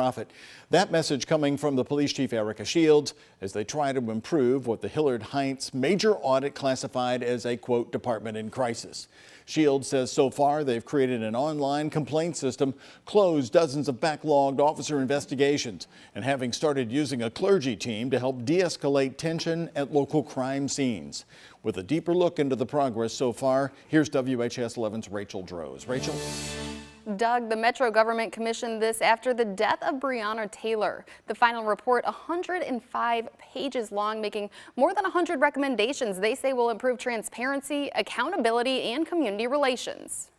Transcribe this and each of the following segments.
profit. That message coming from the police chief Erica Shields as they try to improve what the Hillard-Hintze major audit classified as a, quote, department in crisis. Shields says so far they've created an online complaint system, closed dozens of backlogged officer investigations, and having started using a clergy team to help de-escalate tension at local crime scenes. With a deeper look into the progress so far, here's WHS 11's Rachel Droz. Rachel? Doug, the Metro government commissioned this after the death of Breonna Taylor. The final report, 105 pages long, making more than 100 recommendations they say will improve transparency, accountability, and community relations.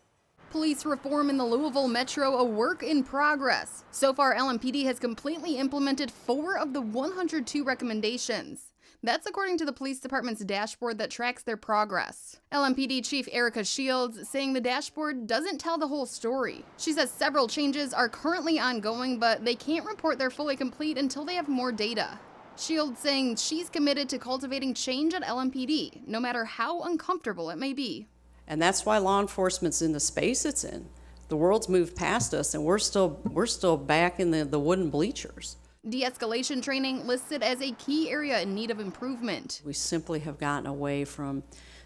Police reform in the Louisville Metro, a work in progress. So far, LMPD has completely implemented 4 of the 102 recommendations. That's according to the police department's dashboard that tracks their progress. LMPD Chief Erica Shields saying the dashboard doesn't tell the whole story. She says several changes are currently ongoing, but they can't report they're fully complete until they have more data. Shields saying she's committed to cultivating change at LMPD, no matter how uncomfortable it may be. And that's why law enforcement's in the space it's in. The world's moved past us, and we're still back in the wooden bleachers. De-escalation training listed as a key area in need of improvement. We simply have gotten away from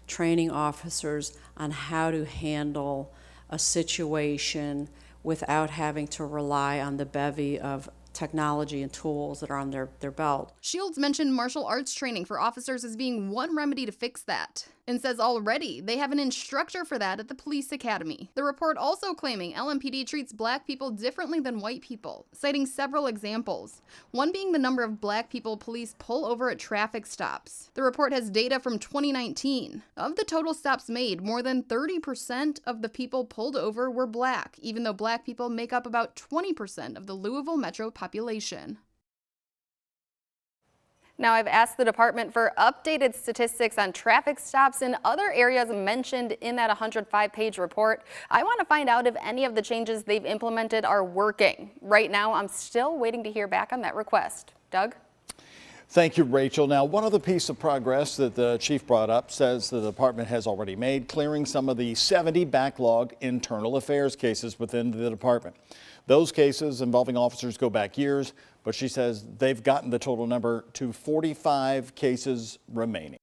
training officers on how to handle a situation without having to rely on the bevy of technology and tools that are on their belt. Shields mentioned martial arts training for officers as being one remedy to fix that, and says already they have an instructor for that at the police academy. The report also claiming LMPD treats black people differently than white people, citing several examples, one being the number of black people police pull over at traffic stops. The report has data from 2019. Of the total stops made, more than 30% of the people pulled over were black, even though black people make up about 20% of the Louisville Metro population. Now, I've asked the department for updated statistics on traffic stops in other areas mentioned in that 105-page report. I want to find out if any of the changes they've implemented are working. Right now, I'm still waiting to hear back on that request. Doug? Thank you, Rachel. Now, one other piece of progress that the chief brought up says the department has already made, clearing some of the 70 backlog internal affairs cases within the department. Those cases involving officers go back years, but she says they've gotten the total number to 45 cases remaining.